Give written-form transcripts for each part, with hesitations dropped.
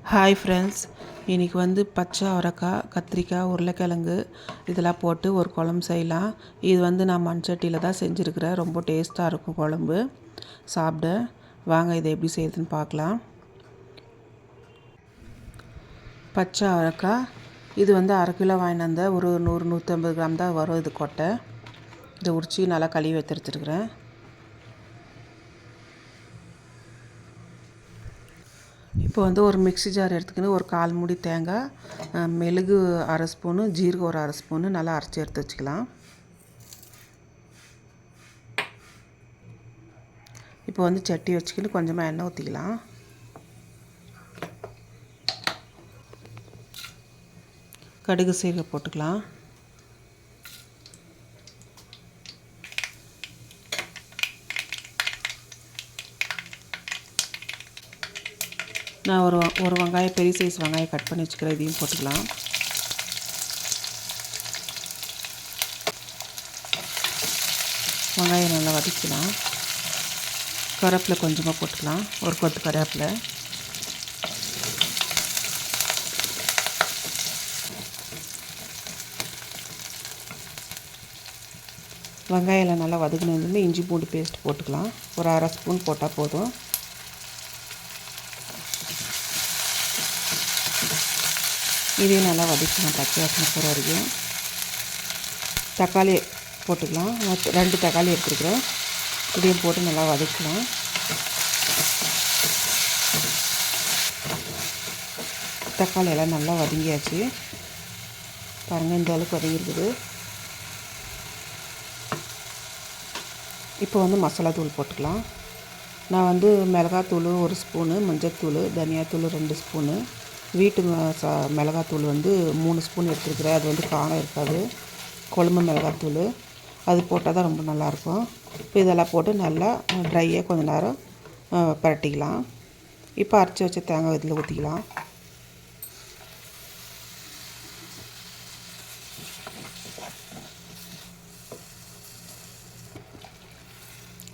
Hi friends, இன்றைக்கி வந்து பச்சை அவரைக்காய், கத்திரிக்காய், உருளைக்கிழங்கு இதெல்லாம் போட்டு ஒரு குழம்பு செய்யலாம். இது வந்து நான் மண்சட்டியில் தான் செஞ்சுருக்கிறேன். ரொம்ப டேஸ்ட்டாக இருக்கும் குழம்பு சாப்பிட. வாங்க இதை எப்படி செய்யுதுன்னு பார்க்கலாம். பச்சை அவரைக்காய் இது வந்து 1/2 கிலோ வாங்கிட்டு வந்தேன். ஒரு 100-150 கிராம் தான் வரும் இது கொட்டை. இதை உரித்து நல்லா கழுவி எடுத்துருக்கிறேன். இப்போ வந்து ஒரு மிக்ஸி ஜார் எடுத்துக்கின்னு ஒரு 1/4 மூடி தேங்காய், மெழுகு 1/2 ஸ்பூனு, ஜீரகம் ஒரு 1/2 ஸ்பூனு நல்லா அரைச்சி எடுத்து வச்சுக்கலாம். இப்போ வந்து சட்டி வச்சுக்கின்னு கொஞ்சமாக எண்ணெய் ஊற்றிக்கலாம். கடுகு சீரகம் போட்டுக்கலாம். நான் ஒரு வெங்காயம், பெரிய சைஸ் வெங்காயம் கட் பண்ணி வச்சுக்கிறேன். இதையும் போட்டுக்கலாம். வெங்காயம் நல்லா வதக்கலாம். கருவேப்பிலை கொஞ்சமாக போட்டுக்கலாம். ஒரு கொத்து கருவேப்பிலை. வெங்காயம் நல்லா வதக்கினதுலேருந்து இஞ்சி பூண்டு பேஸ்ட் போட்டுக்கலாம். ஒரு 1/2 ஸ்பூன் போட்டால் போதும். இதையும் நல்லா வதக்கலாம் பச்சை வாசனை போகிற வரைக்கும். தக்காளி போட்டுக்கலாம். நான் 2 தக்காளி எடுத்துருக்குறேன். இதையும் போட்டு நல்லா வதக்கலாம். தக்காளி எல்லாம் நல்லா வதங்கியாச்சு. பாருங்கள், இந்த அளவுக்கு வதங்கிருக்குது. இப்போ வந்து மசாலா தூள் போட்டுக்கலாம். நான் வந்து மிளகாத்தூள் 1 ஸ்பூனு, மஞ்சள்தூள், தனியாத்தூள் 2 ஸ்பூனு, வீட்டு மிளகாத்தூள் வந்து 3 ஸ்பூன் எடுத்துருக்குறேன். அது வந்து காரம் இருக்காது, குழம்பு மிளகாத்தூள். அது போட்டால் தான் ரொம்ப நல்லாயிருக்கும். இப்போ இதெல்லாம் போட்டு நல்லா ட்ரையாக கொஞ்சம் நேரம் பரட்டிக்கலாம். இப்போ அரைச்சி வச்ச தேங்காய் இதில் ஊற்றிக்கலாம்.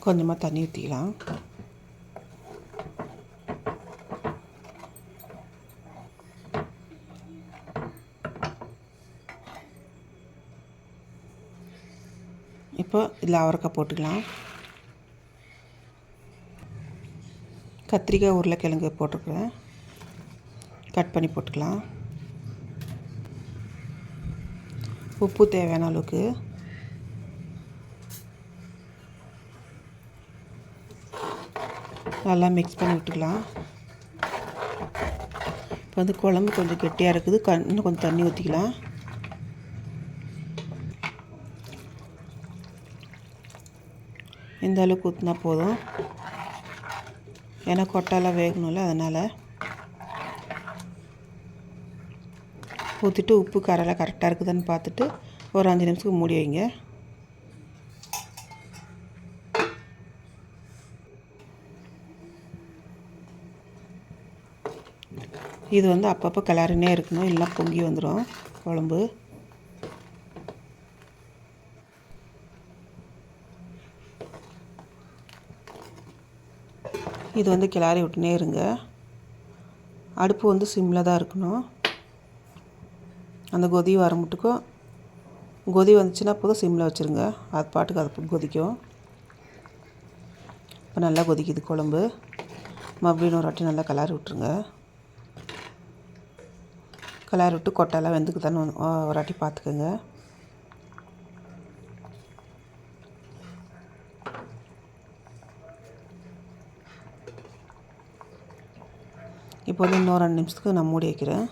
கொஞ்சமாக தண்ணி ஊற்றிக்கலாம். இப்போ இதில் அவரைக்காய் போட்டுக்கலாம். கத்திரிக்காய், உருளைக்கிழங்கு போட்டுருக்குறேன். கட் பண்ணி போட்டுக்கலாம். உப்பு தேவையான அளவுக்கு. நல்லா மிக்ஸ் பண்ணி விட்டுக்கலாம். இப்போ வந்து குழம்பு கொஞ்சம் கெட்டியாக இருக்குது. இன்னும் கொஞ்சம் தண்ணி ஊற்றிக்கலாம். இந்த அளவுக்கு ஊற்றினா போதும். ஏன்னா கொட்டெல்லாம் வேகணும்ல, அதனால் ஊற்றிட்டு உப்பு காரெல்லாம் கரெக்டாக இருக்குதுன்னு பார்த்துட்டு ஒரு 5 நிமிஷத்துக்கு மூடி வைங்க. இது வந்து அப்பப்போ கிளறினே இருக்கணும், இல்லைனா பொங்கி வந்துடும் குழம்பு. இது வந்து கிளறி விட்டுனே இருங்க. அடுப்பு வந்து சிம்மில் தான் இருக்கணும். அந்த கொதி வர மட்டுக்கும், கொதி வந்துச்சுன்னா போதும் சிம்மில் வச்சுருங்க. அது பாட்டுக்கு அது கொதிக்கும். இப்போ நல்லா கொதிக்குது குழம்பு. மறுபடியும் ஒரு வாட்டி நல்லா கிளறி விட்ருங்க. கிளறி விட்டு கொட்டெல்லாம் வெந்துக்குதான்னு ஒரு வாட்டி பார்த்துக்கோங்க. இப்போ வந்து இன்னொரு 2 நிமிஷத்துக்கு நான் மூடி வைக்கிறேன்.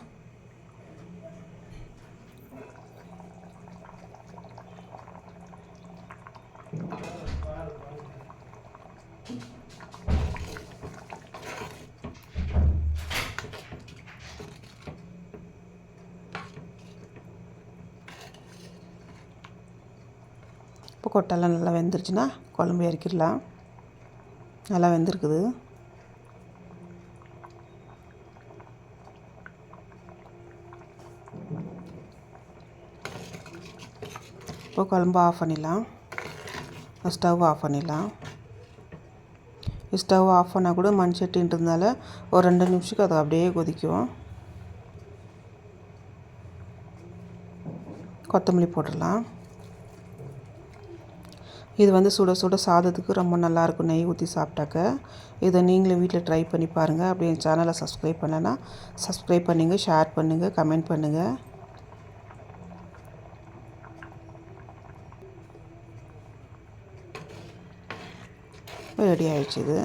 இப்போ கொட்டெல்லாம் நல்லா வெந்துருச்சுன்னா குழம்பு இறக்கிடலாம். நல்லா வெந்திருக்குது. இப்போ குழம்பு ஆஃப் பண்ணிடலாம். ஸ்டவ் ஆஃப் பண்ணிடலாம். ஸ்டவ் ஆஃப் பண்ணால் கூட மண் சட்டின்றதுனால ஒரு 2 நிமிஷத்துக்கு அது அப்படியே கொதிக்கும். கொத்தமல்லி போட்டுடலாம். இது வந்து சுட சுட சாதத்துக்கு ரொம்ப நல்லாயிருக்கும் நெய் ஊற்றி சாப்பிட்டாக்க. இதை நீங்களும் வீட்டில் ட்ரை பண்ணி பாருங்கள். அப்படியே என் சேனலை சப்ஸ்கிரைப் பண்ணலைன்னா சப்ஸ்கிரைப் பண்ணுங்கள், ஷேர் பண்ணுங்கள், கமெண்ட் பண்ணுங்கள். ரெடி ஆயிடுச்சு இது.